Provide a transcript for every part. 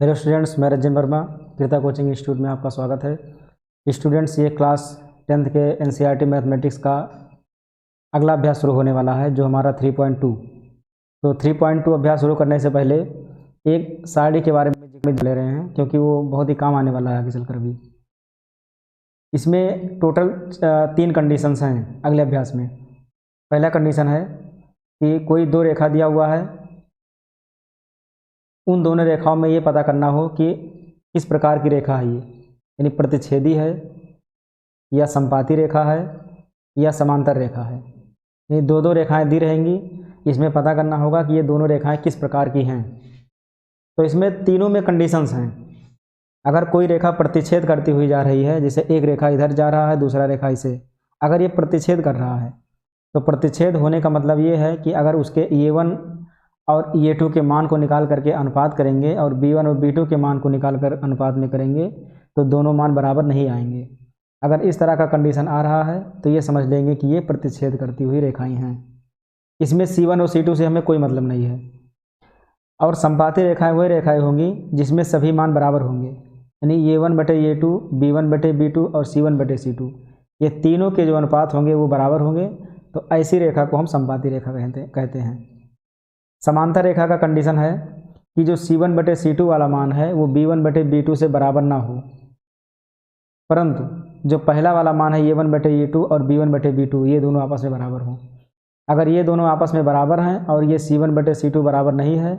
Hello students, मैं Ranjan Verma कीर्ता coaching institute में आपका स्वागत है। स्टूडेंट्स, ये क्लास 10th के एनसीईआरटी मैथमेटिक्स का अगला अभ्यास शुरू होने वाला है, जो हमारा 3.2। तो 3.2 अभ्यास शुरू करने से पहले एक सारणी के बारे में ले रहे हैं, क्योंकि वो बहुत ही काम आने वाला है आगे चलकर भी। इसमें टोटल 3 कंडीशंस हैं अगले अभ्यास में। पहला कंडीशन है कि कोई 2 रेखा दिया हुआ है, उन दोनों रेखाओं में ये पता करना हो कि किस प्रकार की रेखा है ये, यानी प्रतिच्छेदी है या संपाती रेखा है या समांतर रेखा है। ये 2 रेखाएं दी रहेंगी, इसमें पता करना होगा कि ये दोनों रेखाएं किस प्रकार की हैं। तो इसमें तीनों में कंडीशंस हैं। अगर कोई रेखा प्रतिच्छेद करती हुई जा रही है, जैसे एक रेखा इधर जा रहा है, दूसरा रेखा इसे, अगर ये प्रतिच्छेद कर रहा है, तो प्रतिच्छेद होने का मतलब ये है कि अगर उसके E1 और E2 के मान को निकाल करके अनुपात करेंगे और B1 और B2 के मान को निकाल कर अनुपात में करेंगे, तो दोनों मान बराबर नहीं आएंगे। अगर इस तरह का कंडीशन आ रहा है तो ये समझ लेंगे कि ये प्रतिच्छेद करती हुई रेखाएं हैं। इसमें C1 और C2 से हमें कोई मतलब नहीं है। और संपाती रेखाएं वही रेखाएं होंगी जिसमें सभी मान बराबर होंगे, यानी A1/A2, B1/B2 और C1/C2, ये तीनों के जो अनुपात होंगे वो बराबर होंगे। तो ऐसी रेखा को हम संपाती रेखा कहते हैं। समांतर रेखा का कंडीशन है कि जो C1/C2 वाला मान है वो B1/B2 से बराबर ना हो, परंतु जो पहला वाला मान है A1/A2 और B1/B2, ये दोनों आपस में बराबर हों। अगर ये दोनों आपस में बराबर हैं और ये C1/C2 बराबर नहीं है,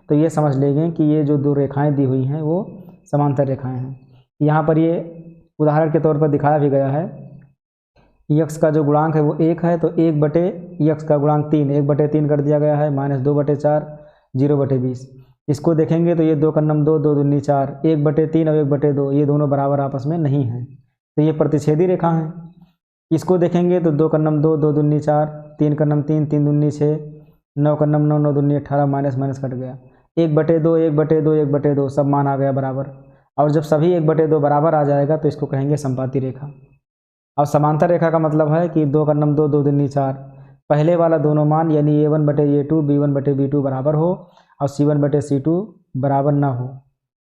तो ये समझ लेंगे कि ये जो 2 रेखाएं दी हुई हैं वो समांतर रेखाएं हैं। यहाँ पर ये उदाहरण के तौर पर दिखाया भी गया है। यक्स का जो गुणांक है वो 1 है, तो 1/यक्स का गुणांक 3, 1/3 कर दिया गया है, -2/4, 0/20। इसको देखेंगे तो ये 2 कन्नम 2, 2 दूनी 4, 1/3 और 1/2, ये दोनों बराबर आपस में नहीं हैं, तो ये प्रतिच्छेदी रेखा हैं। इसको देखेंगे तो 2 कन्नम 2, 2 दूनी 4, 3 कन्नम 3, 3 दूनी 6, 9 कन्नम 9, 9 दूनी 18, माइनस माइनस कट गया, 1/2, 1/2, 1/2, सब मान आ गया बराबर। और जब सभी 1/2 बराबर आ जाएगा तो इसको कहेंगे संपाती रेखा। अब समांतर रेखा का मतलब है कि 2 कन्नम 2, 2 दूनी 4, पहले वाला दोनों मान यानी A1/A2, B1/B2 बराबर हो और C1/C2 बराबर ना हो,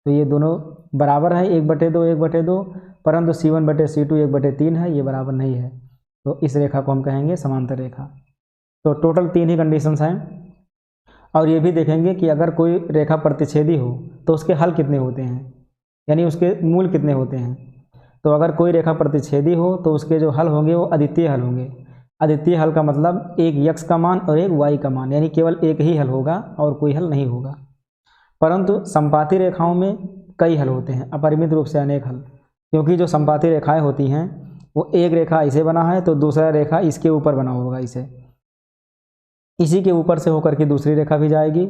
तो ये दोनों बराबर हैं 1/2, 1/2, परंतु C1/C2 1/3 है, ये बराबर नहीं है, तो इस रेखा को हम कहेंगे समांतर रेखा। तो टोटल 3 ही कंडीशंस हैं। और ये भी देखेंगे कि अगर कोई रेखा प्रतिच्छेदी हो तो उसके हल कितने होते हैं, यानी उसके मूल कितने होते हैं। तो अगर कोई रेखा प्रतिच्छेदी हो तो उसके जो हल होंगे वो अद्वितीय हल होंगे। अद्वितीय हल का मतलब एक यक्स का मान और एक वाई का मान, यानी केवल एक ही हल होगा और कोई हल नहीं होगा। परंतु संपाती रेखाओं में कई हल होते हैं, अपरिमित रूप से अनेक हल, क्योंकि जो संपाती रेखाएं होती हैं वो एक रेखा इसे बना है तो दूसरा रेखा इसके ऊपर बना होगा, इसी के ऊपर से होकर के दूसरी रेखा भी जाएगी।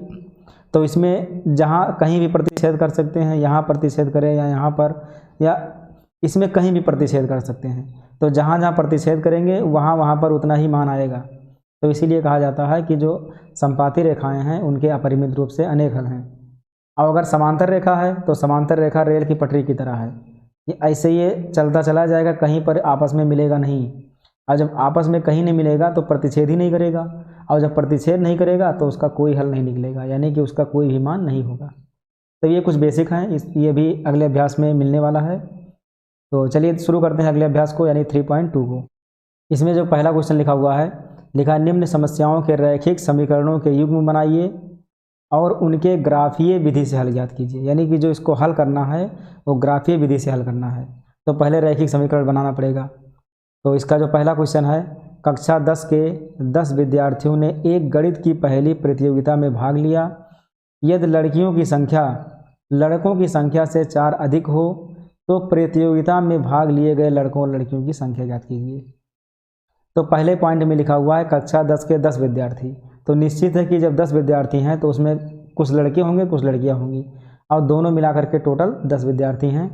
तो इसमें जहाँ कहीं भी प्रतिच्छेद कर सकते हैं, यहाँ प्रतिच्छेद करें या यहाँ पर, या इसमें कहीं भी प्रतिच्छेद कर सकते हैं। तो जहाँ जहाँ प्रतिच्छेद करेंगे वहाँ वहाँ पर उतना ही मान आएगा। तो इसीलिए कहा जाता है कि जो संपाती रेखाएं हैं उनके अपरिमित रूप से अनेक हल हैं। और अगर समांतर रेखा है तो समांतर रेखा रेल की पटरी की तरह है, ये ऐसे ये चलता चला जाएगा, कहीं पर आपस में मिलेगा नहीं। और जब आपस में कहीं नहीं मिलेगा तो प्रतिच्छेद ही नहीं करेगा, और जब प्रतिच्छेद नहीं करेगा तो उसका कोई हल नहीं निकलेगा, यानी कि उसका कोई भी मान नहीं होगा। तो ये कुछ बेसिक हैं, ये भी अगले अभ्यास में मिलने वाला है। तो चलिए शुरू करते हैं अगले अभ्यास को, यानी 3.2 को। इसमें जो पहला क्वेश्चन लिखा हुआ है, लिखा निम्न समस्याओं के रैखिक समीकरणों के युग्म बनाइए और उनके ग्राफीय विधि से हल ज्ञात कीजिए। यानी कि जो इसको हल करना है वो ग्राफीय विधि से हल करना है। तो पहले रैखिक समीकरण बनाना पड़ेगा। तो इसका जो पहला क्वेश्चन है, कक्षा 10 के 10 विद्यार्थियों ने एक गणित की पहली प्रतियोगिता में भाग लिया। यदि लड़कियों की संख्या लड़कों की संख्या से 4 अधिक हो तो प्रतियोगिता में भाग लिए गए लड़कों और लड़कियों की संख्या ज्ञात कीजिए। तो पहले पॉइंट में लिखा हुआ है कक्षा 10 के 10 विद्यार्थी, तो निश्चित है कि जब 10 विद्यार्थी हैं तो उसमें कुछ लड़के होंगे कुछ लड़कियां होंगी, और दोनों मिलाकर के टोटल 10 विद्यार्थी हैं।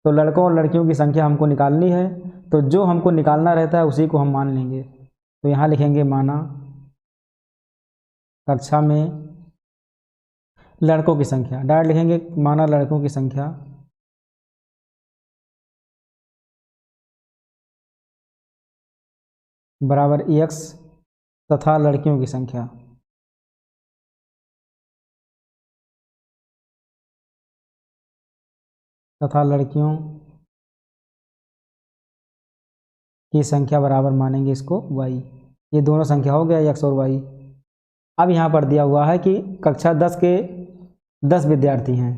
तो लड़कों और लड़कियों की संख्या हमको निकालनी है, तो जो हमको निकालना रहता है उसी को हम मान लेंगे। तो यहाँ लिखेंगे माना कक्षा में लड़कों की संख्या, डायरेक्ट लिखेंगे माना लड़कों की संख्या बराबर x तथा लड़कियों की संख्या। तथा लड़कियों की संख्या बराबर मानेंगे इसको y। ये दोनों संख्या हो गया x और y। अब यहाँ पर दिया हुआ है कि कक्षा 10 के 10 विद्यार्थी हैं,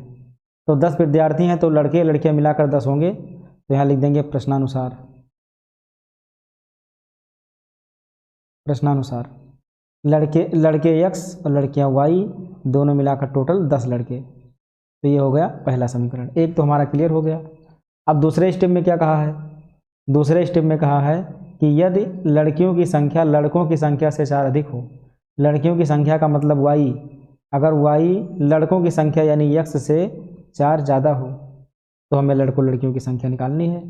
तो 10 विद्यार्थी हैं तो लड़के लड़कियाँ मिलाकर 10 होंगे, तो यहाँ लिख देंगे प्रश्नानुसार। प्रश्नानुसार लड़के x और लड़कियाँ y, दोनों मिलाकर टोटल 10 लड़के। तो ये हो गया पहला समीकरण। एक तो हमारा क्लियर हो गया। अब दूसरे स्टेप में क्या कहा है? दूसरे स्टेप में कहा है कि यदि लड़कियों की संख्या लड़कों की संख्या से 4 अधिक हो, लड़कियों की संख्या का मतलब y, अगर y लड़कों की संख्या यानी x से 4 ज़्यादा हो तो हमें लड़कों लड़कियों की संख्या निकालनी है।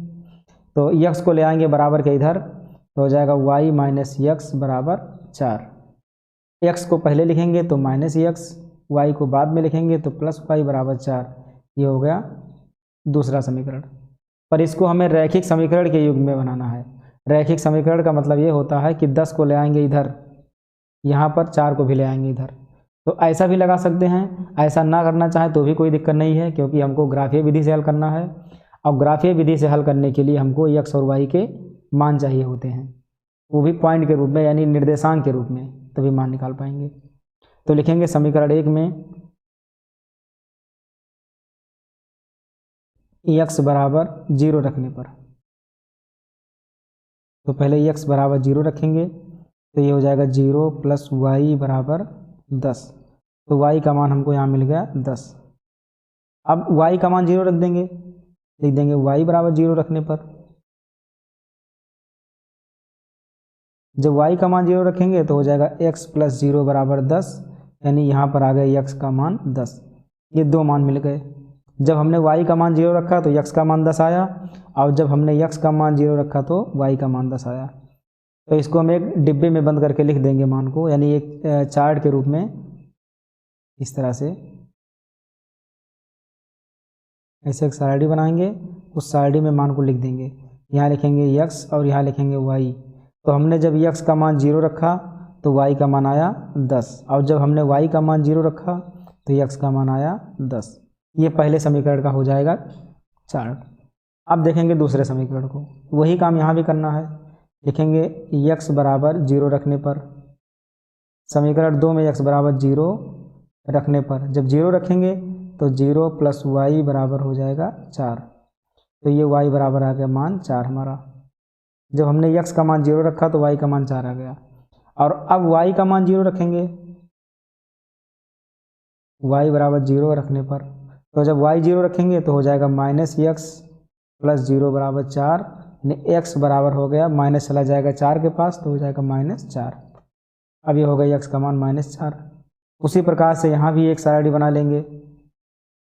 तो x को ले आएंगे बराबर के इधर, तो हो जाएगा y माइनस x बराबर 4। x को पहले लिखेंगे तो माइनस x, y को बाद में लिखेंगे तो प्लस y बराबर 4। ये हो गया दूसरा समीकरण। पर इसको हमें रैखिक समीकरण के युग में बनाना है। रैखिक समीकरण का मतलब ये होता है कि 10 को ले आएंगे इधर, यहाँ पर 4 को भी ले आएंगे इधर। तो ऐसा भी लगा सकते हैं, ऐसा ना करना चाहें तो भी कोई दिक्कत नहीं है, क्योंकि हमको ग्राफीय विधि से हल करना है। और ग्राफीय विधि से हल करने के लिए हमको x और y के मान चाहिए होते हैं, वो भी पॉइंट के रूप में यानी निर्देशांक के रूप में, तभी मान निकाल पाएंगे। तो लिखेंगे समीकरण 1 में x बराबर 0 रखने पर, तो पहले x बराबर 0 रखेंगे तो ये हो जाएगा 0 प्लस y बराबर 10। तो y का मान हमको यहाँ मिल गया 10। अब y का मान 0 रख देंगे, लिख देंगे y बराबर 0 रखने पर, जब y का मान 0 रखेंगे तो हो जाएगा x प्लस 0 बराबर 10, यानी यहाँ पर आ गया x का मान 10। ये दो मान मिल गए। जब हमने y का मान 0 रखा तो x का मान 10 आया, और जब हमने x का मान 0 रखा तो y का मान 10 आया। तो इसको हम एक डिब्बे में बंद करके लिख देंगे मान को, यानी एक चार्ट के रूप में इस तरह से ऐसे एक सारणी बनाएंगे, उस सारणी में मान को लिख देंगे। यहाँ लिखेंगे x और यहाँ लिखेंगे y। तो हमने जब x का मान 0 रखा तो y का मान आया 10, और जब हमने y का मान 0 रखा तो x का मान आया 10। ये पहले समीकरण का हो जाएगा चार्ट। अब देखेंगे दूसरे समीकरण को, वही काम यहाँ भी करना है। लिखेंगे x बराबर 0 रखने पर, समीकरण 2 में x बराबर 0 रखने पर जब 0 रखेंगे तो 0 प्लस y बराबर हो जाएगा 4। तो ये y बराबर आ गया मान 4 हमारा। जब हमने x का मान 0 रखा तो y का मान 4 आ गया। और अब y का मान 0 रखेंगे, y बराबर 0 रखने पर, तो जब y 0 रखेंगे तो हो जाएगा माइनस x प्लस 0 बराबर 4, यानी x बराबर हो गया, माइनस चला जाएगा 4 के पास तो हो जाएगा -4। अब ये हो गया x का मान -4। उसी प्रकार से यहाँ भी एक सारणी बना लेंगे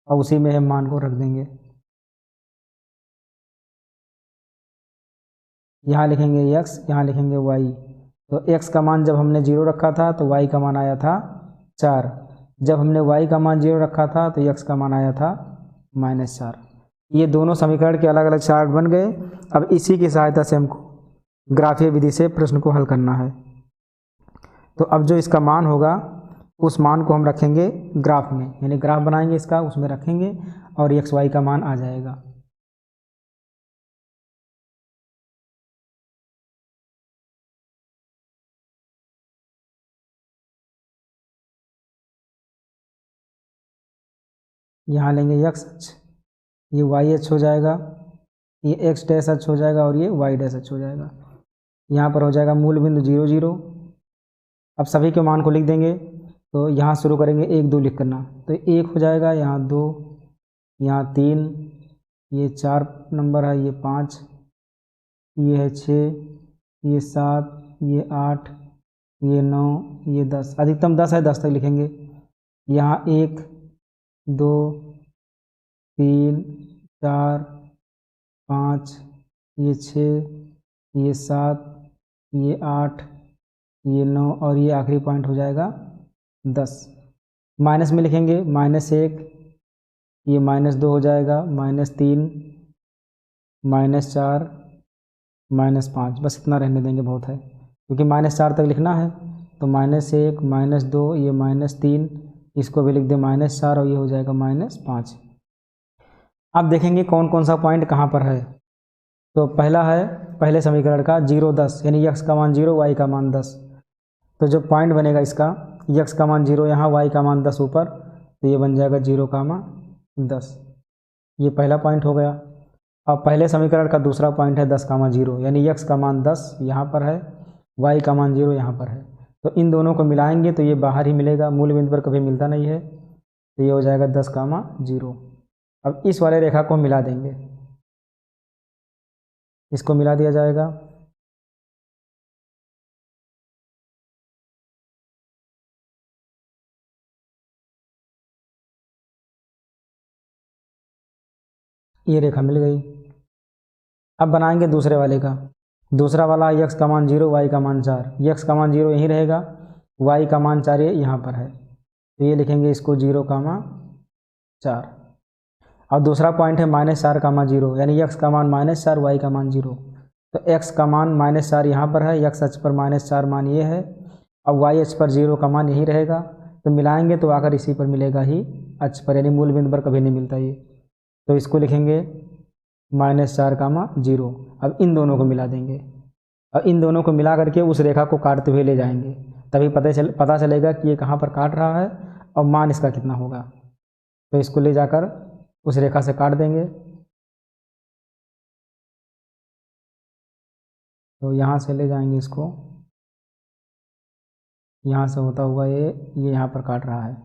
और उसी में हम मान को रख देंगे। यहाँ लिखेंगे x, यहाँ लिखेंगे y। तो x का मान जब हमने 0 रखा था तो y का मान आया था 4, जब हमने y का मान 0 रखा था तो x का मान आया था -4। ये दोनों समीकरण के अलग अलग चार्ट बन गए। अब इसी की सहायता से हमको ग्राफीय विधि से प्रश्न को हल करना है। तो अब जो इसका मान होगा उस मान को हम रखेंगे ग्राफ में, यानी ग्राफ बनाएंगे इसका, उसमें रखेंगे और एक्स वाई का मान आ जाएगा। यहाँ लेंगे एक्स अक्ष, ये वाई अक्ष हो जाएगा, ये एक्स डैश अक्ष हो जाएगा और ये वाई डैश अक्ष हो जाएगा। यहाँ पर हो जाएगा मूल बिंदु 0 0। अब सभी के मान को लिख देंगे। तो यहाँ शुरू करेंगे 1 2 लिख करना, तो 1 हो जाएगा, यहाँ 2, यहाँ 3, ये 4 नंबर है, ये 5, ये है 6, ये 7, ये 8, ये 9, ये 10, अधिकतम 10 है, 10 तक लिखेंगे। यहाँ 1 2 3 4 5, ये 6, ये 7, ये 8, ये 9 और ये आखिरी पॉइंट हो जाएगा 10। माइनस में लिखेंगे -1, ये -2 हो जाएगा, -3, -4, -5, बस इतना रहने देंगे, बहुत है, क्योंकि -4 तक लिखना है। तो -1, -2, ये -3, इसको भी लिख दें -4 और ये हो जाएगा -5। अब देखेंगे कौन कौन सा पॉइंट कहाँ पर है। तो पहला है पहले समीकरण का 0 10, यानी x का मान 0 y का मान 10। तो जो पॉइंट बनेगा इसका, x का मान 0 यहाँ, y का मान 10 ऊपर, तो ये बन जाएगा 0, 10। ये पहला पॉइंट हो गया। अब पहले समीकरण का दूसरा पॉइंट है 10, 0, यानी x का मान 10 यहाँ पर है, y का मान 0 यहाँ पर है। तो इन दोनों को मिलाएंगे तो ये बाहर ही मिलेगा, मूल बिंदु पर कभी मिलता नहीं है। तो ये हो जाएगा 10, 0। अब इस वाले रेखा को मिला देंगे, इसको मिला दिया जाएगा। ये रेखा मिल गई। अब बनाएंगे दूसरे वाले का। दूसरा वाला x का मान 0, y का मान 4। x का मान 0 यहीं रहेगा, y का मान 4 ये यहाँ पर है। तो ये लिखेंगे इसको 0, 4। और दूसरा पॉइंट है -4, 0, यानी x का मान -4, y का मान 0। तो x का मान -4 यहाँ पर है, x अक्ष पर -4 मान ये है, अब y अक्ष पर 0 का मान यही रहेगा। तो मिलाएंगे तो आकर इसी पर मिलेगा ही, अक्ष पर, यानी मूल बिंदु पर कभी नहीं मिलता ये। तो इसको लिखेंगे -4, 0। अब इन दोनों को मिला देंगे। अब इन दोनों को मिला करके उस रेखा को काटते हुए ले जाएंगे, तभी पता चलेगा कि ये कहाँ पर काट रहा है और मान इसका कितना होगा। तो इसको ले जाकर उस रेखा से काट देंगे। तो यहाँ से ले जाएंगे इसको, यहाँ से होता हुआ ये यहाँ पर काट रहा है,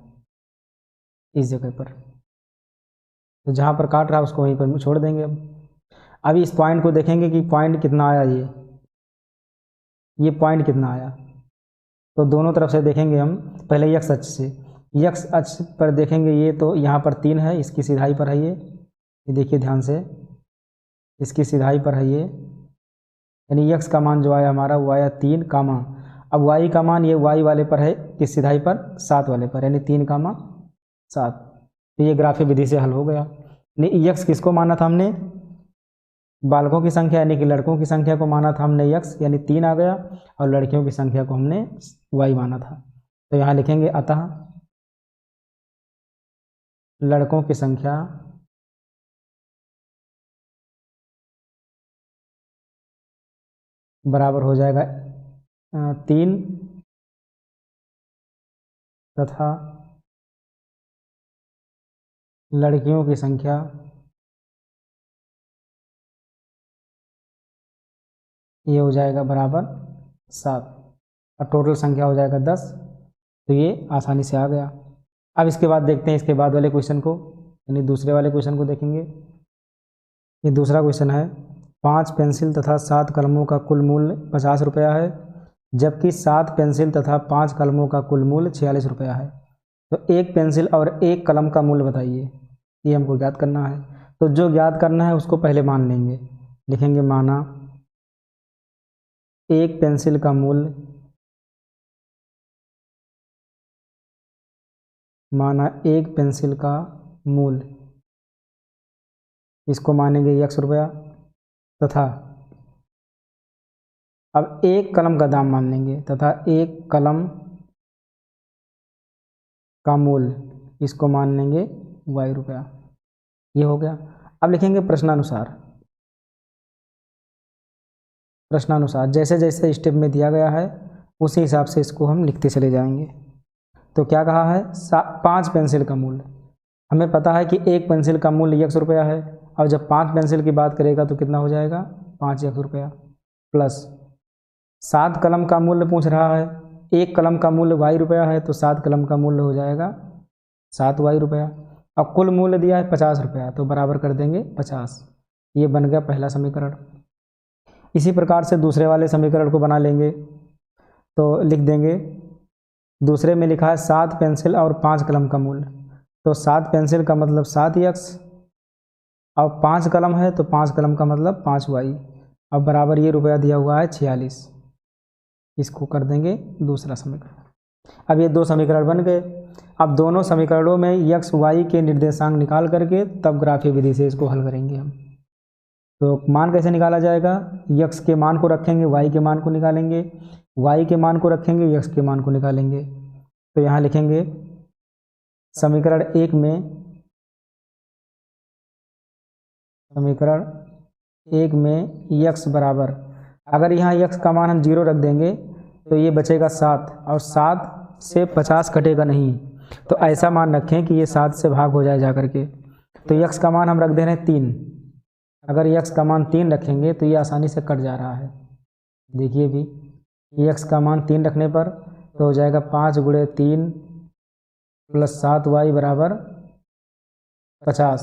इस जगह पर। तो जहाँ पर काट रहा है उसको वहीं पर छोड़ देंगे। अब इस पॉइंट को देखेंगे कि पॉइंट कितना आया, ये पॉइंट कितना आया। तो दोनों तरफ से देखेंगे हम, पहले x अक्ष से। x अक्ष पर देखेंगे, ये तो यहाँ पर 3 है, इसकी सीधाई पर है ये देखिए ध्यान से, इसकी सीधाई पर है ये, यानी x का मान जो आया हमारा वो आया 3, कामा। अब y का मान ये y वाले पर है, किस सीधाई पर, 7 वाले पर, यानी 3, 7। तो ये ग्राफी विधि से हल हो गया। यानी x किसको माना था हमने, बालकों की संख्या यानी कि लड़कों की संख्या को माना था हमने x, यानी 3 आ गया, और लड़कियों की संख्या को हमने y माना था। तो यहाँ लिखेंगे अतः लड़कों की संख्या बराबर हो जाएगा 3 तथा लड़कियों की संख्या ये हो जाएगा बराबर 7, और टोटल संख्या हो जाएगा 10। तो ये आसानी से आ गया। अब इसके बाद देखते हैं इसके बाद वाले क्वेश्चन को, यानी दूसरे वाले क्वेश्चन को देखेंगे। ये दूसरा क्वेश्चन है, 5 पेंसिल तथा 7 कलमों का कुल मूल्य 50 रुपया है, जबकि 7 पेंसिल तथा 5 कलमों का कुल मूल्य 46 रुपया है। तो एक पेंसिल और एक कलम का मूल्य बताइए, ये हमको ज्ञात करना है। तो जो ज्ञात करना है उसको पहले मान लेंगे, लिखेंगे माना एक पेंसिल का मूल्य, माना एक पेंसिल का मूल्य, इसको मानेंगे x रुपया, तथा अब एक कलम का दाम मान लेंगे, तथा एक कलम का मूल्य इसको मान लेंगे y रुपया। ये हो गया। अब लिखेंगे प्रश्नानुसार। प्रश्नानुसार जैसे जैसे स्टेप में दिया गया है उसी हिसाब से इसको हम लिखते चले जाएंगे। तो क्या कहा है, 5 पेंसिल का मूल्य, हमें पता है कि एक पेंसिल का मूल्य x रुपया है, और जब 5 पेंसिल की बात करेगा तो कितना हो जाएगा, 5x रुपया, प्लस 7 कलम का मूल्य पूछ रहा है, एक कलम का मूल्य y रुपया है, तो 7 कलम का मूल्य हो जाएगा 7y रुपया। अब कुल मूल्य दिया है 50 रुपया, तो बराबर कर देंगे 50। ये बन गया पहला समीकरण। इसी प्रकार से दूसरे वाले समीकरण को बना लेंगे। तो लिख देंगे, दूसरे में लिखा है 7 पेंसिल और 5 कलम का मूल्य, तो 7 पेंसिल का मतलब 7x, और 5 कलम है तो 5 कलम का मतलब 5y। अब बराबर ये रुपया दिया हुआ है 46, इसको कर देंगे दूसरा समीकरण। अब ये 2 समीकरण बन गए। अब दोनों समीकरणों में x y के निर्देशांक निकाल करके तब ग्राफीय विधि से इसको हल करेंगे हम। तो मान कैसे निकाला जाएगा, x के मान को रखेंगे, y के मान को निकालेंगे, y के मान को रखेंगे, x के मान को निकालेंगे। तो यहाँ लिखेंगे समीकरण 1 में समीकरण 1 में x बराबर, अगर यहाँ x का मान हम 0 रख देंगे तो ये बचेगा 7 और 7 से 50 कटेगा नहीं, तो ऐसा मान रखें कि ये 7 से भाग हो जाए जा करके। तो x का मान हम रख दे रहे हैं 3, अगर x का मान 3 रखेंगे तो ये आसानी से कट जा रहा है। देखिए भी x का मान 3 रखने पर तो हो जाएगा 5 × 3 + 7y बराबर 50,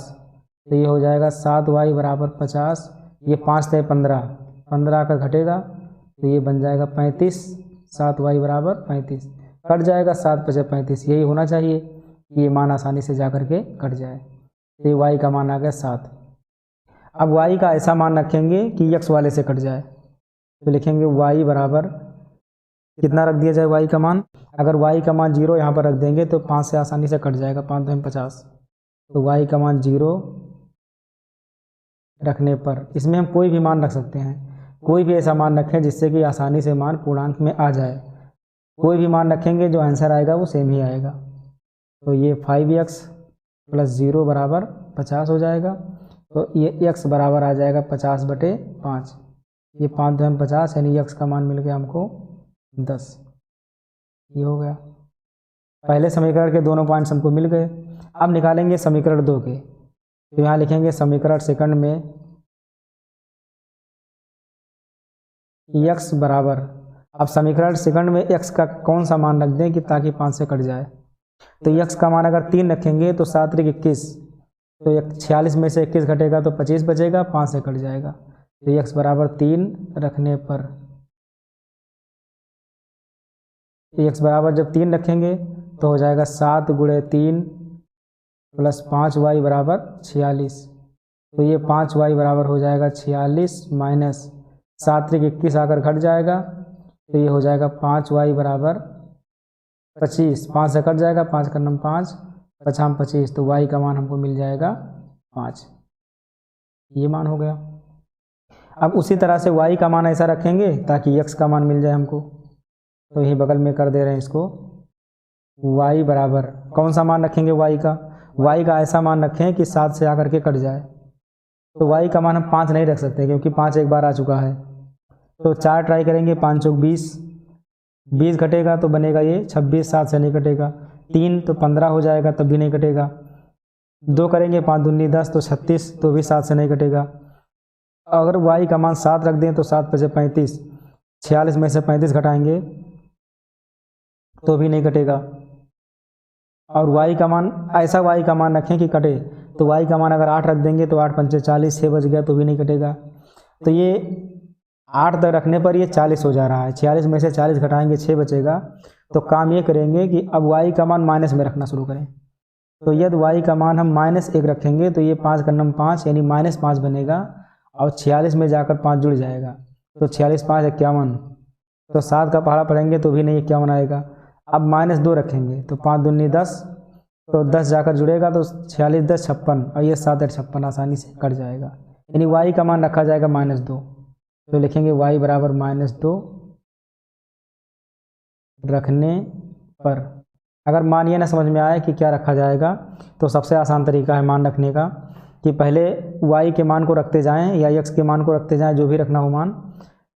तो ये हो जाएगा 7y बराबर 50, ये 5 से 15, 15 का घटेगा तो ये बन जाएगा 35, 7y बराबर 35, कट जाएगा 7 × 35, यही होना चाहिए कि ये मान आसानी से जा करके कट जाए। तो ये y का मान आ गया 7। अब y का ऐसा मान रखेंगे कि x वाले से कट जाए, तो लिखेंगे y बराबर कितना रख दिया जाए y का मान, अगर y का मान 0 यहाँ पर रख देंगे तो 5 से आसानी से कट जाएगा, 5 × 50, तो y का मान 0 रखने पर इसमें हम कोई भी मान रख सकते हैं, कोई भी ऐसा मान रखें जिससे कि आसानी से मान पूर्णांक में आ जाए। कोई भी मान रखेंगे जो आंसर आएगा वो सेम ही आएगा। तो ये 5x + 0 बराबर 50 हो जाएगा, तो ये x बराबर आ जाएगा 50/5, ये 5 × 50 यानी x का मान मिल गया हमको 10। ये हो गया, पहले समीकरण के दोनों पॉइंट्स हमको मिल गए। अब निकालेंगे समीकरण 2 के, तो यहाँ लिखेंगे समीकरण सेकंड में x बराबर, अब समीकरण सेकंड में x का कौन सा मान रख दें कि ताकि 5 से कट जाए। तो x का मान अगर 3 रखेंगे तो 7 × 21, तो 46 में से 21 घटेगा तो 25 बचेगा, 5 से कट जाएगा। तो x बराबर 3 रखने पर, x बराबर जब 3 रखेंगे तो हो जाएगा 7 × 3 + 5y बराबर 46, तो ये 5y बराबर हो जाएगा 46 माइनस 7 × 21 आकर घट जाएगा, तो ये हो जाएगा 5y बराबर 25, 5 से कट जाएगा, 5 × 9 5, 5 25, तो y का मान हमको मिल जाएगा 5, ये मान हो गया। अब उसी तरह से y का मान ऐसा रखेंगे ताकि x का मान मिल जाए हमको, तो यही बगल में कर दे रहे हैं इसको। y बराबर कौन सा मान रखेंगे y का ऐसा मान रखें कि 7 से आकर के कट जाए। तो y का मान हम 5 नहीं रख सकते क्योंकि 5 एक बार आ चुका है, तो 4 ट्राई करेंगे, 5 × 4 = 20, 20 घटेगा तो बनेगा ये 26, 7 से नहीं कटेगा, 3 तो 15 हो जाएगा तब भी नहीं कटेगा, 2 करेंगे 5 दूनी 10 तो 36, तो भी 7 से नहीं कटेगा। अगर y का मान 7 रख दें तो 7 × 5 = 35, 46 में से 35 घटाएंगे तो भी नहीं कटेगा। और y का मान ऐसा y का मान रखें कि कटे, तो y का मान अगर 8 रख देंगे तो 8 × 5 = 40, 6 बच गया तो भी नहीं कटेगा। तो ये 8 तक रखने पर ये 40 हो जा रहा है, 46 में से 40 घटाएंगे 6 बचेगा। तो काम ये करेंगे कि अब y का मान माइनस में रखना शुरू करें, तो यदि y का मान हम -1 रखेंगे तो ये 5 × 9 5 यानी -5 बनेगा, और 46 में जाकर 5 जुड़ जाएगा, तो 46 × 5 = 51, तो 7 का पहाड़ा पढ़ेंगे तो भी नहीं 51 आएगा। अब -2 रखेंगे तो 5 दूनी 10, तो 10 जाकर जुड़ेगा तो 46 × 10 = 56, और ये 7 × 56 आसानी से कट जाएगा, यानी y का मान रखा जाएगा -2। तो लिखेंगे y बराबर -2 रखने पर। अगर मान ये ना समझ में आए कि क्या रखा जाएगा, तो सबसे आसान तरीका है मान रखने का कि पहले y के मान को रखते जाएं या x के मान को रखते जाएं, जो भी रखना हो मान,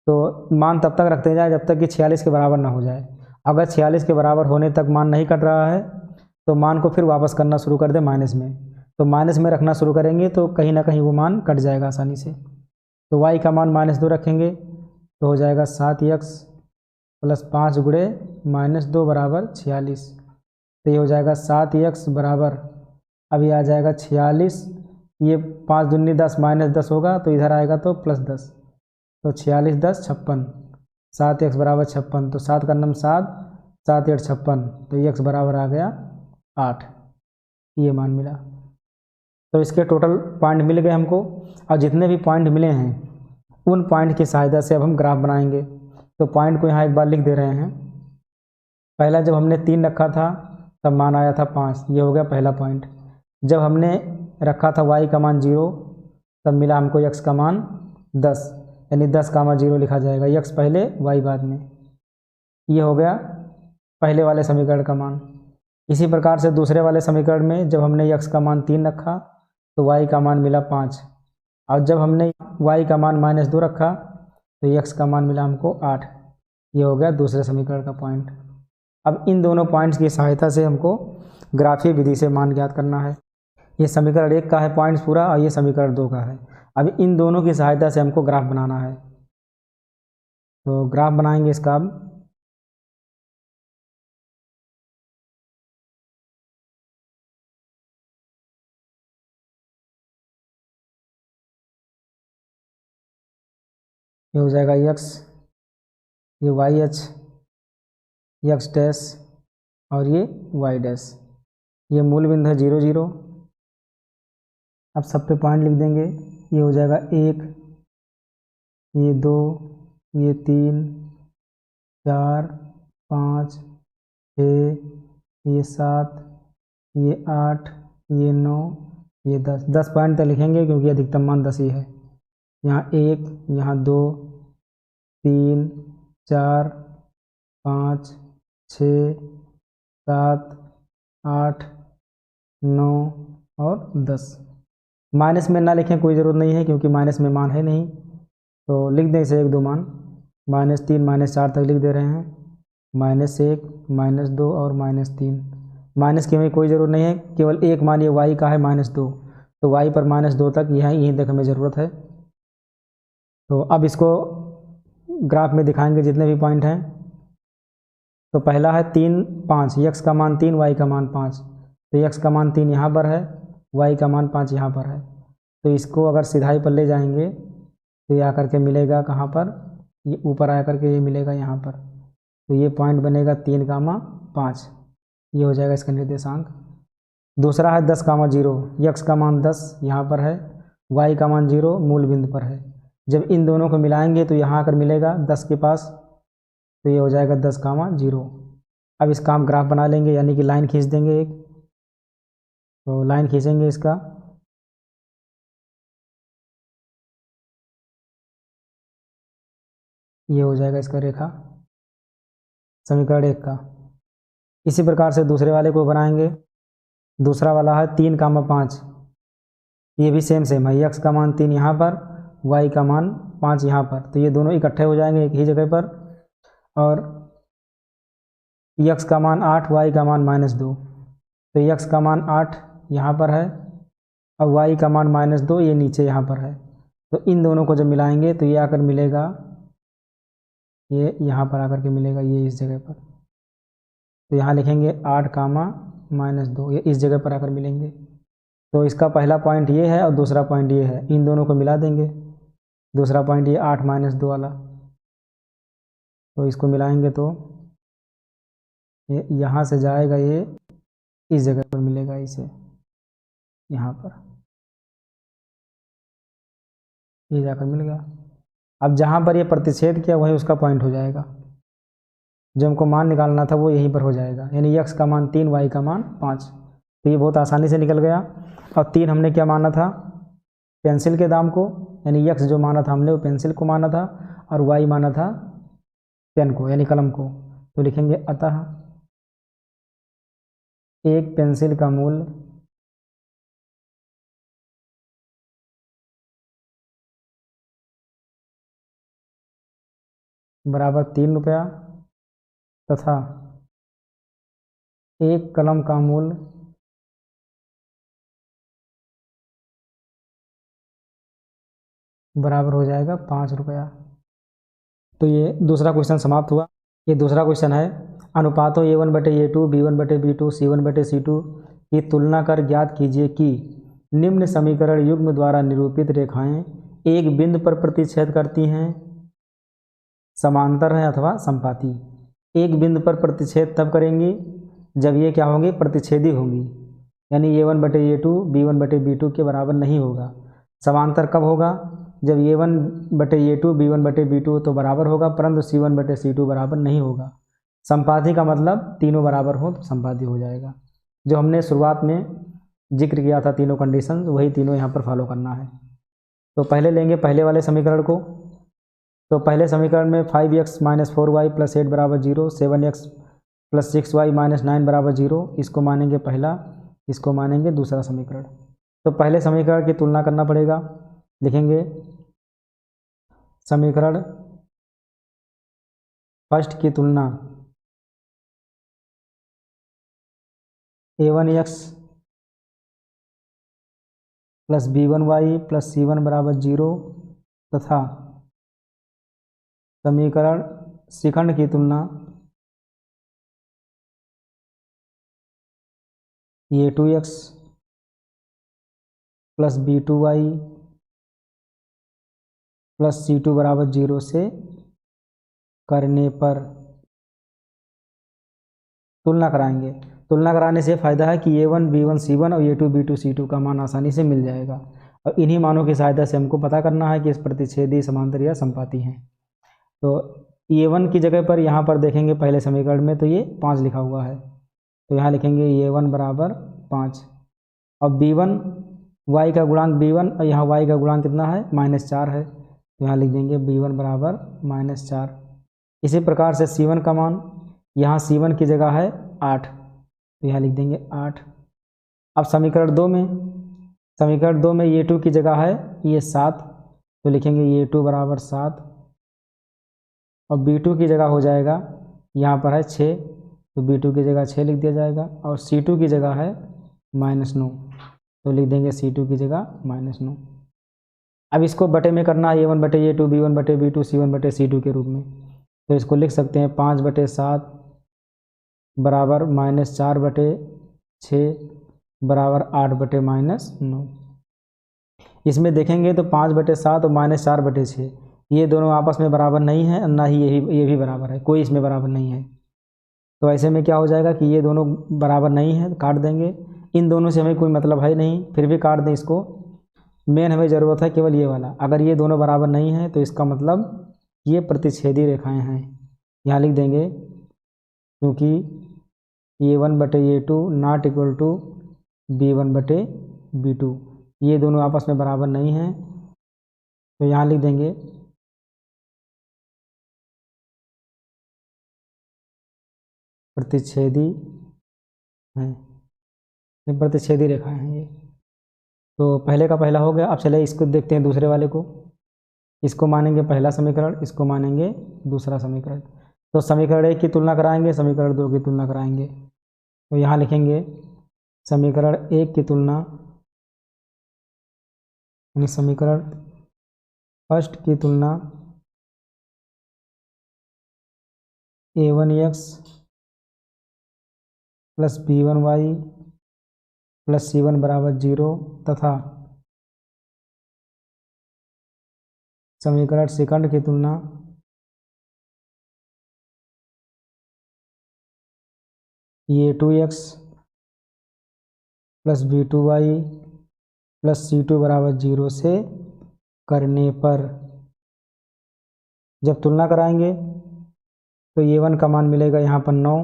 तो मान तब तक रखते जाएं जब तक कि 46 के बराबर ना हो जाए। अगर 46 के बराबर होने तक मान नहीं कट रहा है तो मान को फिर वापस करना शुरू कर दे माइनस में, तो माइनस में रखना शुरू करेंगे तो कहीं ना कहीं वो मान कट जाएगा आसानी से। तो y का मान -2 रखेंगे तो हो जाएगा 7x + 5 × -2 बराबर 46, तो ये हो जाएगा 7x बराबर, अभी आ जाएगा 46, ये 5 दूनी 10 -10 होगा तो इधर आएगा तो +10, तो 46 × 10 = 56, 7x बराबर 56, तो 7 × 9 7, 7 × 8 = 56, तो x बराबर आ गया 8, ये मान मिला। तो इसके टोटल पॉइंट मिल गए हमको, और जितने भी पॉइंट मिले हैं उन पॉइंट की सहायता से अब हम ग्राफ बनाएंगे। तो पॉइंट को यहाँ एक बार लिख दे रहे हैं। पहला जब हमने 3 रखा था तब मान आया था 5, ये हो गया पहला पॉइंट। जब हमने रखा था y का मान 0 तब मिला हमको x का मान 10, यानी 10, 0 लिखा जाएगा, x पहले y बाद में। ये हो गया पहले वाले समीकरण का मान। इसी प्रकार से दूसरे वाले समीकरण में जब हमने x का मान 3 रखा तो y का मान मिला 5, और जब हमने y का मान -2 रखा तो x का मान मिला हमको 8। ये हो गया दूसरे समीकरण का पॉइंट। अब इन दोनों पॉइंट्स की सहायता से हमको ग्राफीय विधि से मान ज्ञात करना है। ये समीकरण 1 का है पॉइंट्स पूरा, और ये समीकरण 2 का है। अब इन दोनों की सहायता से हमको ग्राफ बनाना है। तो ग्राफ बनाएंगे इसका। अब ये हो जाएगा x, ये वाई एच, एक्स डैश और ये वाई डैश। ये मूल बिंदु है 0 0। अब सब पे पॉइंट लिख देंगे। ये हो जाएगा 1, ये 2, ये 3, 4, 5, 6, ये 7, ये 8, ये 9, ये 10। 10 पॉइंट तक लिखेंगे क्योंकि अधिकतम मान 10 ही है। यहाँ 1, यहाँ 2, 3, 4, 5, 6, 7, 8, 9 और 10। माइनस में ना लिखें, कोई ज़रूरत नहीं है क्योंकि माइनस में मान है नहीं। तो लिख दें इसे 1 2 मान। -3 -4 तक लिख दे रहे हैं। -1, -2 और -3। माइनस की हमें कोई ज़रूरत नहीं है, केवल एक मान ये y का है -2। तो y पर -2 तक यहीं तक हमें ज़रूरत है। तो अब इसको ग्राफ में दिखाएंगे जितने भी पॉइंट हैं। तो पहला है 3 5, x का मान 3, y का मान 5। तो x का मान 3 यहाँ पर है, y का मान 5 यहाँ पर है। तो इसको अगर सीधाई पर ले जाएंगे तो ये आकर के मिलेगा कहाँ पर, ये ऊपर आकर के ये मिलेगा यहाँ पर। तो ये पॉइंट बनेगा 3, 5। ये हो जाएगा इसका निर्देशांक। दूसरा है 10, 0। x का मान 10 यहाँ पर है, y का मान 0 मूल बिंदु पर है। जब इन दोनों को मिलाएंगे तो यहाँ आकर मिलेगा 10 के पास। तो ये हो जाएगा 10, 0। अब इसका हम ग्राफ बना लेंगे, यानी कि लाइन खींच देंगे एक। तो लाइन खींचेंगे इसका। ये हो जाएगा इसका रेखा, समीकरण 1 का। इसी प्रकार से दूसरे वाले को बनाएंगे। दूसरा वाला है 3, 5। ये भी सेम है, x का मान 3 यहाँ पर, y का मान 5 यहाँ पर। तो ये दोनों इकट्ठे हो जाएंगे एक ही जगह पर। और x का मान 8, y का मान -2। तो x का मान 8 यहाँ पर है और y का मान -2 ये नीचे यहाँ पर है। तो इन दोनों को जब मिलाएंगे तो ये आकर मिलेगा, ये यहाँ पर आकर के मिलेगा, ये इस जगह पर। तो यहाँ लिखेंगे 8, -2, ये इस जगह पर आकर मिलेंगे। तो इसका पहला पॉइंट ये है और दूसरा पॉइंट ये है, इन दोनों को मिला देंगे। दूसरा पॉइंट ये 8 -2 वाला। तो इसको मिलाएंगे तो ये यहाँ से जाएगा, ये इस जगह पर मिलेगा, इसे यहाँ पर ये जाकर मिल गया। अब जहाँ पर ये प्रतिच्छेद किया वही उसका पॉइंट हो जाएगा। जो हमको मान निकालना था वो यहीं पर हो जाएगा, यानी x का मान 3, y का मान 5। तो ये बहुत आसानी से निकल गया। और 3 हमने क्या माना था, पेंसिल के दाम को, यानी x जो माना था हमने वो पेंसिल को माना था, और y माना था पेन को यानी कलम को। तो लिखेंगे अतः एक पेंसिल का मूल्य बराबर 3 रुपया तथा एक कलम का मूल्य बराबर हो जाएगा 5 रुपया। तो ये दूसरा क्वेश्चन समाप्त हुआ। ये दूसरा क्वेश्चन है, अनुपातों A1/A2, B1/B2, C1/C2 की तुलना कर ज्ञात कीजिए कि निम्न समीकरण युग्म द्वारा निरूपित रेखाएं एक बिंदु पर प्रतिच्छेद करती हैं, समांतर हैं अथवा संपाती। एक बिंदु पर प्रतिच्छेद तब करेंगी जब ये क्या होंगी, प्रतिच्छेदी होंगी, यानी A1/A2 B1/B2 के बराबर नहीं होगा। समांतर कब होगा, जब A1/A2 B1/B2 तो बराबर होगा, परंतु C1/C2 बराबर नहीं होगा। संपाती का मतलब तीनों बराबर हो तो संपाती हो जाएगा। जो हमने शुरुआत में जिक्र किया था तीनों कंडीशन, वही तीनों यहाँ पर फॉलो करना है। तो पहले लेंगे पहले वाले समीकरण को। तो पहले समीकरण में 5x - 4y + 8 = 0, 7x + 6y - 9 = 0, इसको मानेंगे पहला, इसको मानेंगे दूसरा समीकरण। तो पहले समीकरण की तुलना करना पड़ेगा। लिखेंगे समीकरण फर्स्ट की तुलना a1x plus b1y plus c1 बराबर 0 तथा समीकरण सेकंड की तुलना a2x plus b2y plus c2 बराबर 0 से करने पर तुलना कराएंगे। तुलना कराने से फ़ायदा है कि a1 b1 c1 और a2 b2 c2 का मान आसानी से मिल जाएगा और इन्हीं मानों की सहायता से हमको पता करना है कि इस प्रतिच्छेदी समांतर या संपाती हैं। तो a1 की जगह पर यहाँ पर देखेंगे पहले समीकरण में तो ये 5 लिखा हुआ है, तो यहाँ लिखेंगे a1 बराबर 5 और b1 y का गुणांक b1 और यहाँ y का गुणांक कितना है -4 है, तो यहाँ लिख देंगे b1 बराबर -4। इसी प्रकार से c1 का मान, यहाँ c1 की जगह है 8, तो यहाँ लिख देंगे 8। अब समीकरण दो में a2 की जगह है ये 7, तो लिखेंगे a2 बराबर 7 और b2 की जगह हो जाएगा यहाँ पर है 6, तो b2 की जगह 6 लिख दिया जाएगा और c2 की जगह है -9, तो लिख देंगे c2 की जगह -9। अब इसको बटे में करना है a1 बटे a2 b1 बटे b2 c1 बटे c2 के रूप में, तो इसको लिख सकते हैं 5 बटे 7 बराबर -4 बटे 6 बराबर 8 बटे -9। इसमें देखेंगे तो 5 बटे 7 और -4 बटे 6 ये दोनों आपस में बराबर नहीं है और ना ही ये भी बराबर है, कोई इसमें बराबर नहीं है। तो ऐसे में क्या हो जाएगा कि ये दोनों बराबर नहीं है, काट देंगे। इन दोनों से हमें कोई मतलब है नहीं, फिर भी काट दें इसको। मेन हमें ज़रूरत है केवल ये वाला, अगर ये दोनों बराबर नहीं है तो इसका मतलब ये प्रतिच्छेदी रेखाएं हैं। यहाँ लिख देंगे क्योंकि a1 बटे a2 not equal to b1 बटे b2, ये दोनों आपस में बराबर नहीं हैं, तो यहाँ लिख देंगे प्रतिच्छेदी हैं, ये प्रतिच्छेदी रेखाएं हैं ये। तो पहले का पहला हो गया। अब चले इसको देखते हैं दूसरे वाले को। इसको मानेंगे पहला समीकरण, इसको मानेंगे दूसरा समीकरण। तो समीकरण 1 की तुलना कराएंगे, समीकरण 2 की तुलना कराएंगे। तो यहाँ लिखेंगे समीकरण 1 की तुलना, यानी समीकरण फर्स्ट की तुलना a1x plus b1y plus c1 बराबर 0 तथा समीकरण सेकंड की तुलना a2x plus b2y plus c2 बराबर 0 से करने पर। जब तुलना कराएंगे तो a1 का मान मिलेगा यहाँ पर 9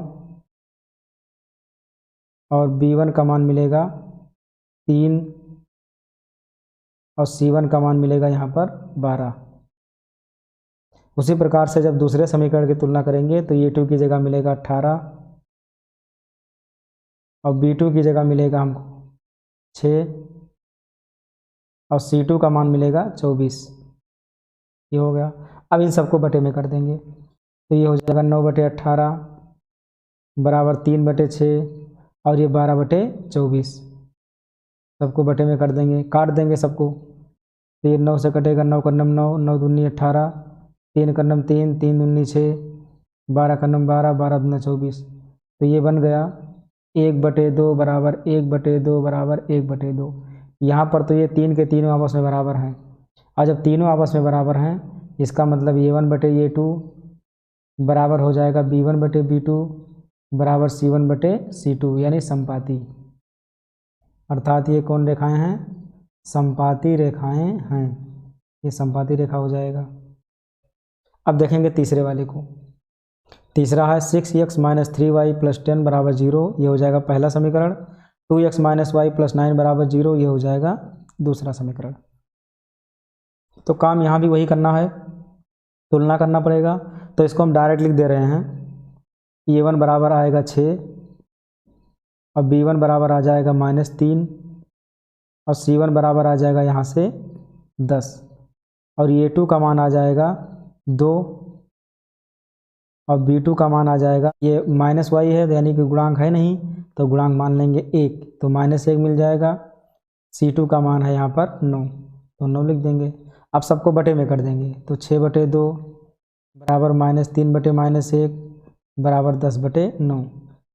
और b1 का मान मिलेगा 3 और c1 का मान मिलेगा यहाँ पर 12। उसी प्रकार से जब दूसरे समीकरण की तुलना करेंगे तो a2 की जगह मिलेगा 18 और b2 की जगह मिलेगा हमको 6 और c2 का मान मिलेगा 24। ये हो गया। अब इन सबको बटे में कर देंगे, तो ये हो जाएगा 9 बटे 18 बराबर 3 बटे 6 और ये 12 बटे 24। सबको बटे में कर देंगे, काट देंगे सबको। तो ये 9 से कटेगा, 9 का 9 9 दूनी 18, 3 का 3 3 दूनी 6, 12 का 12 12 दूना 24। तो ये बन गया 1 बटे 2 बराबर 1 बटे 2 बराबर 1 बटे 2। यहाँ पर तो ये 3 के तीनों आपस में बराबर हैं, और जब तीनों आपस में बराबर हैं इसका मतलब a1 बटे a2 बराबर हो जाएगा b1 बटे b2 बराबर c1 बटे c2, यानी संपाती। अर्थात ये कौन रेखाएं हैं? संपाती रेखाएं हैं। ये संपाती रेखा हो जाएगा। अब देखेंगे तीसरे वाले को। तीसरा है 6x माइनस 3y प्लस 10 बराबर 0, ये हो जाएगा पहला समीकरण। 2x माइनस वाई प्लस 9 बराबर 0, ये हो जाएगा दूसरा समीकरण। तो काम यहाँ भी वही करना है, तुलना करना पड़ेगा। तो इसको हम डायरेक्ट लिख दे रहे हैं। a1 बराबर आएगा 6 और b1 बराबर आ जाएगा -3 और c1 बराबर आ जाएगा यहाँ से 10 और A2 का मान आ जाएगा 2 और B2 का मान आ जाएगा, ये -y है यानी कि गुणांक है नहीं तो गुणांक मान लेंगे 1, तो -1 मिल जाएगा। C2 का मान है यहाँ पर 9, तो 9 लिख देंगे। अब सबको बटे में कर देंगे, तो 6/2 बराबर -3/-1 बराबर 10/9।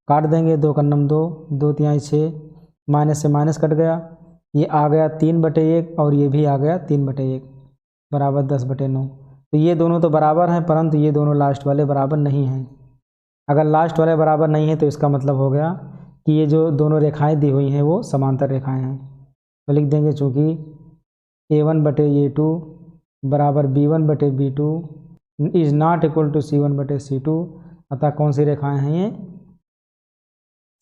काट देंगे, 2 का नम 2, 2 तिहाई 6, माइनस से माइनस कट गया, ये आ गया 3/1 और ये भी आ गया 3/1 बराबर 10/9। तो ये दोनों तो बराबर हैं, परंतु ये दोनों लास्ट वाले बराबर नहीं हैं। अगर लास्ट वाले बराबर नहीं है तो इसका मतलब हो गया कि ये जो दोनों रेखाएं दी हुई हैं वो समांतर रेखाएं हैं। तो लिख देंगे चूँकि A1/A2 बराबर B1/B2 is not equal to C1/C2, अतः कौन सी रेखाएं हैं ये?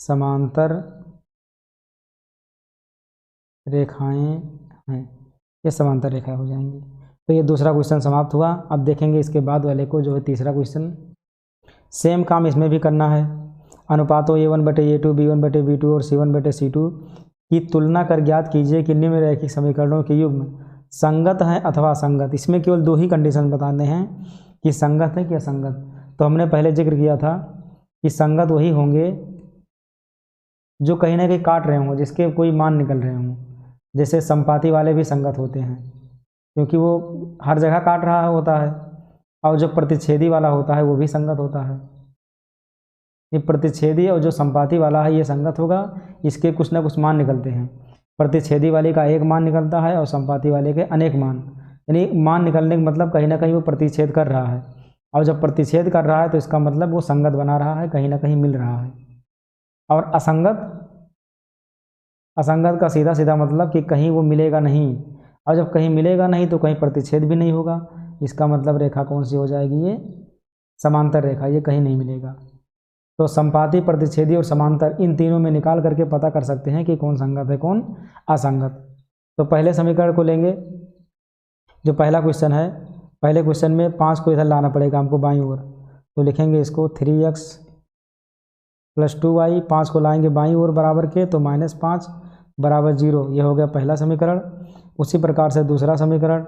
समांतर रेखाएं हैं, ये समांतर रेखाएं हो जाएंगी। तो ये दूसरा क्वेश्चन समाप्त हुआ। अब देखेंगे इसके बाद वाले को, जो है तीसरा क्वेश्चन। सेम काम इसमें भी करना है। अनुपातों A1/A2, B1/B2 और C1/C2 की तुलना कर ज्ञात कीजिए कि निम्नलिखित समीकरणों के युग्म संगत हैं अथवा असंगत। इसमें केवल 2 ही कंडीशन बताने हैं कि संगत है कि असंगत। तो हमने पहले जिक्र किया था कि संगत वही होंगे जो कहीं ना कहीं काट रहे हों, जिसके कोई मान निकल रहे हों। जैसे संपाती वाले भी संगत होते हैं क्योंकि वो हर जगह काट रहा होता है, और जो प्रतिच्छेदी वाला होता है वो भी संगत होता है। ये प्रतिच्छेदी और जो संपाती वाला है ये संगत होगा, इसके कुछ ना कुछ मान निकलते हैं। प्रतिच्छेदी वाले का एक मान निकलता है और संपाती वाले के अनेक मान, यानी मान निकलने का मतलब कहीं ना कहीं वो प्रतिच्छेद कर रहा है, और जब प्रतिच्छेद कर रहा है तो इसका मतलब वो संगत बना रहा है, कहीं ना कहीं मिल रहा है। और असंगत का सीधा सीधा मतलब कि कहीं वो मिलेगा नहीं, और जब कहीं मिलेगा नहीं तो कहीं प्रतिच्छेद भी नहीं होगा। इसका मतलब रेखा कौन सी हो जाएगी? ये समांतर रेखा, ये कहीं नहीं मिलेगा। तो संपाती, प्रतिच्छेदी और समांतर, इन तीनों में निकाल करके पता कर सकते हैं कि कौन संगत है कौन असंगत। तो पहले समीकरण को लेंगे, जो पहला क्वेश्चन है। पहले क्वेश्चन में 5 को इधर लाना पड़ेगा हमको बाईं ओर, तो लिखेंगे इसको 3x + 2y। 5 को लाएंगे बाईं ओर बराबर के, तो -5 बराबर 0। ये हो गया पहला समीकरण। उसी प्रकार से दूसरा समीकरण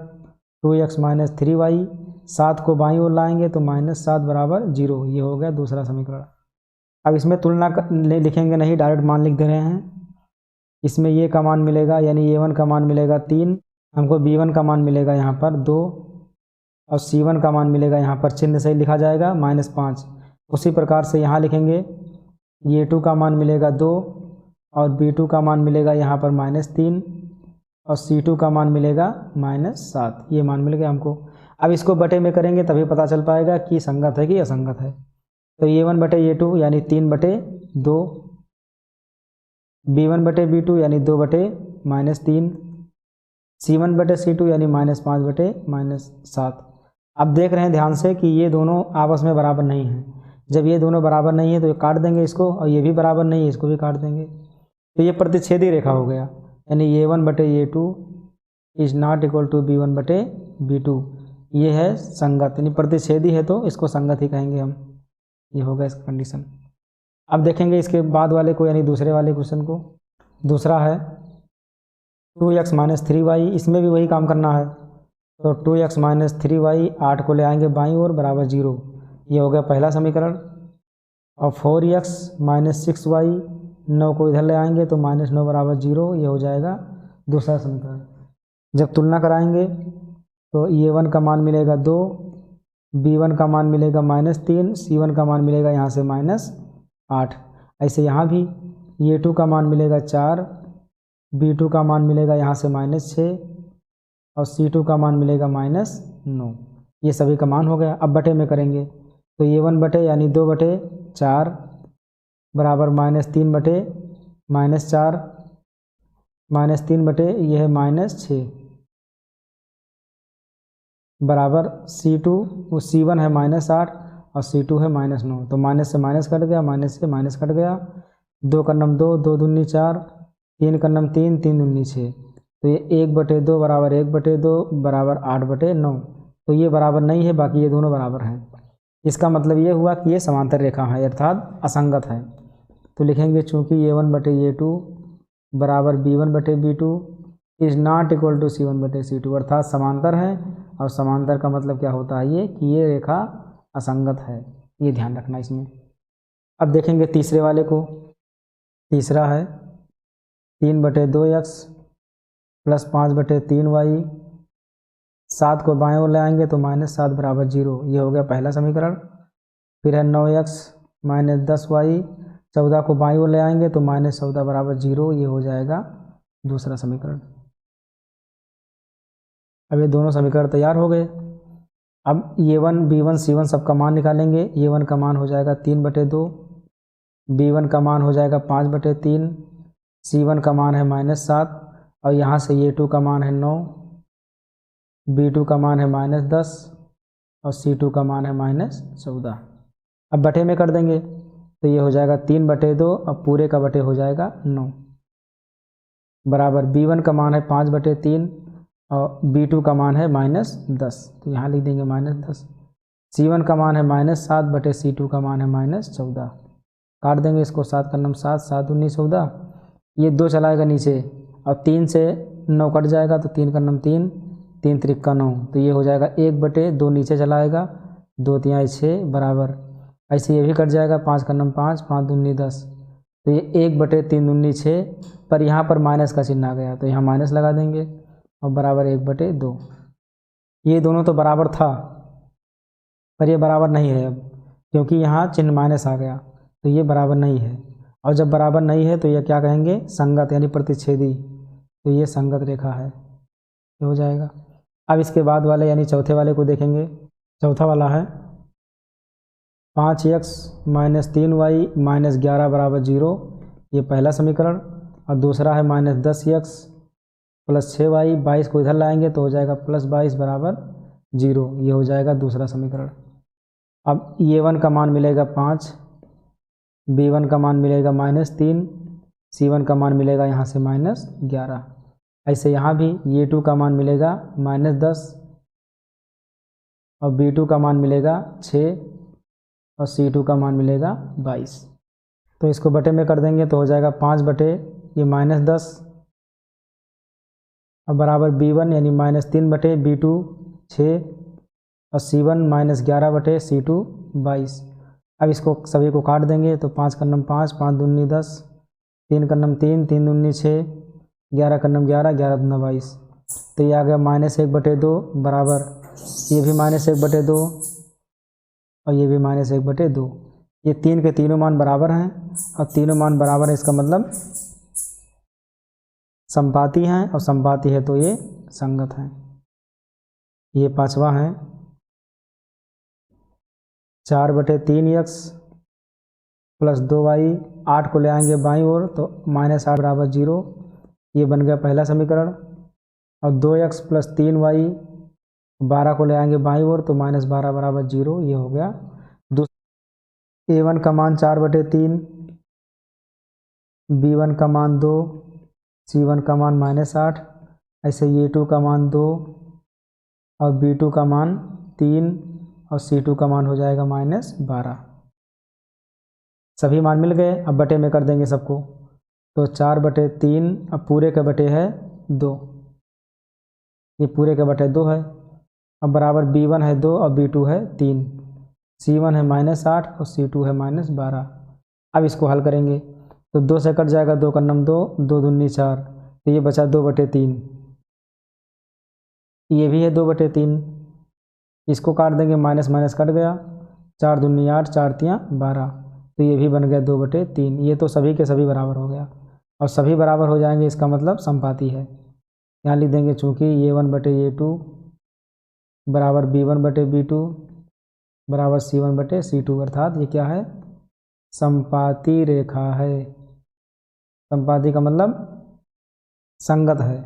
2x - 3y। 7 को बाईं ओर लाएंगे तो -7 बराबर 0। ये हो गया दूसरा समीकरण। अब इसमें तुलना लिखेंगे नहीं, डायरेक्ट मान लिख दे रहे हैं। इसमें ये का मान मिलेगा, यानी A1 का मान मिलेगा 3, हमको B1 का मान मिलेगा यहाँ पर 2, और C1 का मान मिलेगा यहाँ पर चिन्ह से लिखा जाएगा -5। उसी प्रकार से यहाँ लिखेंगे A2 का मान मिलेगा 2, और B2 का मान मिलेगा यहाँ पर -3, और C2 का मान मिलेगा -7। ये मान मिल गया हमको। अब इसको बटे में करेंगे तभी पता चल पाएगा कि संगत है कि असंगत है। तो A1/A2 यानी 3/2, B1/B2 यानी 2/-3, C1/C2 यानी -5/-7। अब देख रहे हैं ध्यान से कि ये दोनों आपस में बराबर नहीं हैं। जब ये दोनों बराबर नहीं है तो ये काट देंगे इसको, और ये भी बराबर नहीं है, इसको भी काट देंगे। तो ये प्रतिच्छेदी रेखा हो गया, यानी A1/A2 is not equal to B1/B2। ये है संगत, यानी प्रतिच्छेदी है तो इसको संगत ही कहेंगे हम। ये होगा इसका कंडीशन। अब देखेंगे इसके बाद वाले को, यानी दूसरे वाले क्वेश्चन को। दूसरा है 2x - 3y। इसमें भी वही काम करना है। तो 2x - 3y, 8 को ले आएंगे बाईं ओर बराबर 0। ये हो गया पहला समीकरण। और 4x - 6y, 9 को इधर ले आएंगे तो -9 बराबर 0। ये हो जाएगा दूसरा समीकरण। जब तुलना कराएंगे तो A1 का मान मिलेगा 2, B1 का मान मिलेगा -3, C1 का मान मिलेगा यहाँ से -8। ऐसे यहाँ भी A2 का मान मिलेगा 4, B2 का मान मिलेगा यहाँ से -6, और C2 का मान मिलेगा -9। ये सभी का मान हो गया। अब बटे में करेंगे तो A1 बटे यानी 2/4 बराबर -3 बटे -4, -3 बटे यह है -6 बराबर C2, वो C1 है -8 और C2 है -9। तो माइनस से माइनस कट गया, माइनस से माइनस कट गया। 2 का नम 2, 2 दूनी 4, 3 का नम 3, 3 दूनी 6। तो ये 1/2 बराबर 1/2 बराबर 8/9। तो ये बराबर नहीं है, बाकी ये दोनों बराबर हैं। इसका मतलब ये हुआ कि ये समांतर रेखा है, अर्थात असंगत है। तो लिखेंगे चूँकि A1/A2 बराबर B1/B2 is not equal to C1/C2, अर्थात समांतर है। और समांतर का मतलब क्या होता है ये कि ये रेखा असंगत है, ये ध्यान रखना इसमें। अब देखेंगे तीसरे वाले को। तीसरा है 3/2x प्लस 5/3y, 7 को बाएं ओर ले आएंगे तो -7 बराबर 0, ये हो गया पहला समीकरण। फिर है 9x माइनस 10y, 14 को बाईं ओर ले आएंगे तो -14 बराबर 0, ये हो जाएगा दूसरा समीकरण। अब ये दोनों समीकरण तैयार हो गए। अब a1 b1 c1 सबका मान निकालेंगे। a1 का मान हो जाएगा 3/2, b1 का मान हो जाएगा 5/3, c1 का मान है -7 और यहाँ से a2 का मान है 9, b2 का मान है -10 और c2 का मान है -14। अब बटे में कर देंगे तो ये हो जाएगा 3/2 और पूरे का बटे हो जाएगा 9 बराबर b1 का मान है 5/3 और b2 का मान है -10, तो यहाँ लिख देंगे -10। c1 का मान है -7/c2 का मान है -14। काट देंगे इसको, 7 का नम 7, 7 19 14, ये 2 चलाएगा नीचे और 3 से 9 कट जाएगा तो 3 का नम 3, 3 त्रिक का 9, तो ये हो जाएगा 1/2 नीचे चलाएगा, 2 तिहाई 6 बराबर। ऐसे ये भी कट जाएगा, 5 का नम 5, 5 दूनी 10, तो ये 1/3 दूनी 6, पर यहाँ पर माइनस का चिन्ह आ गया तो यहाँ माइनस लगा देंगे और बराबर 1/2। ये दोनों तो बराबर था पर ये बराबर नहीं है अब, क्योंकि यहाँ चिन्ह माइनस आ गया तो ये बराबर नहीं है। और जब बराबर नहीं है तो ये क्या कहेंगे, संगत यानी प्रतिच्छेदी, तो ये संगत रेखा है, ये हो जाएगा। अब इसके बाद वाले यानी चौथे वाले को देखेंगे। चौथा वाला है 5x माइनस 3y माइनस 11 बराबर 0, ये पहला समीकरण। और दूसरा है -10x प्लस 6y, 22 को इधर लाएंगे तो हो जाएगा +22 बराबर 0, ये हो जाएगा दूसरा समीकरण। अब a1 का मान मिलेगा 5, b1 का मान मिलेगा -3, c1 का मान मिलेगा यहाँ से -11। ऐसे यहाँ भी a2 का मान मिलेगा -10 और b2 का मान मिलेगा 6 और c2 का मान मिलेगा 22। तो इसको बटे में कर देंगे तो हो जाएगा 5 बटे ये -10 और बराबर b1 यानी -3/b2 6 और c1 -11 बटे c2 22। अब इसको सभी को काट देंगे तो 5 का नम 5, 5 दूनी 10, 3 का नम 3, 3 दूनी 6, 11 का नम 11, 11 दूना 22, तो ये आ गया -1/2 बराबर ये भी -1/2 और ये भी -1/2। ये 3 के तीनों मान बराबर हैं और तीनों मान बराबर है, इसका मतलब संपाती हैं और संपाती है तो ये संगत हैं। ये पांचवा है 4/3x प्लस 2y, 8 को ले आएंगे बाईं ओर तो -8 बराबर 0, ये बन गया पहला समीकरण। और 2x प्लस 3y, 12 को ले आएंगे बाईं ओर तो -12 बराबर 0, ये हो गया दूसरा। a1 का मान 4/3, b1 का मान 2, c1 का मान -8, ऐसे a2 का मान 2 और b2 का मान 3 और c2 का मान हो जाएगा -12। सभी मान मिल गए। अब बटे में कर देंगे सबको तो 4/3, अब पूरे के बटे है 2, ये पूरे के बटे 2 है। अब बराबर b1 है 2 और b2 है 3, c1 है -8 और c2 है -12। अब इसको हल करेंगे तो 2 से कट जाएगा, 2 का नम 2, 2 दूनी 4, तो ये बचा 2/3, ये भी है 2/3, इसको काट देंगे, माइनस माइनस कट गया, 4 दूनी 8, 4 तियाँ 12, तो ये भी बन गया 2/3। ये तो सभी के सभी बराबर हो गया और सभी बराबर हो जाएंगे, इसका मतलब संपाती है। यहाँ लिख देंगे चूँकि a1/a2 बराबर b1/b2 बराबर c1/c2, अर्थात ये क्या है, संपाती रेखा है। संपाती का मतलब संगत है,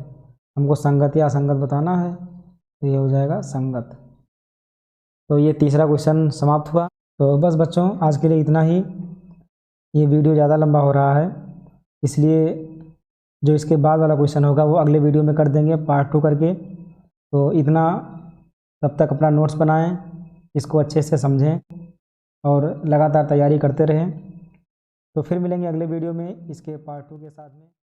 हमको संगत या असंगत बताना है तो ये हो जाएगा संगत। तो ये तीसरा क्वेश्चन समाप्त हुआ। तो बस बच्चों आज के लिए इतना ही। ये वीडियो ज़्यादा लंबा हो रहा है, इसलिए जो इसके बाद वाला क्वेश्चन होगा वो अगले वीडियो में कर देंगे पार्ट 2 करके। तो इतना, तब तक अपना नोट्स बनाएं, इसको अच्छे से समझें और लगातार तैयारी करते रहें। तो फिर मिलेंगे अगले वीडियो में इसके पार्ट 2 के साथ में।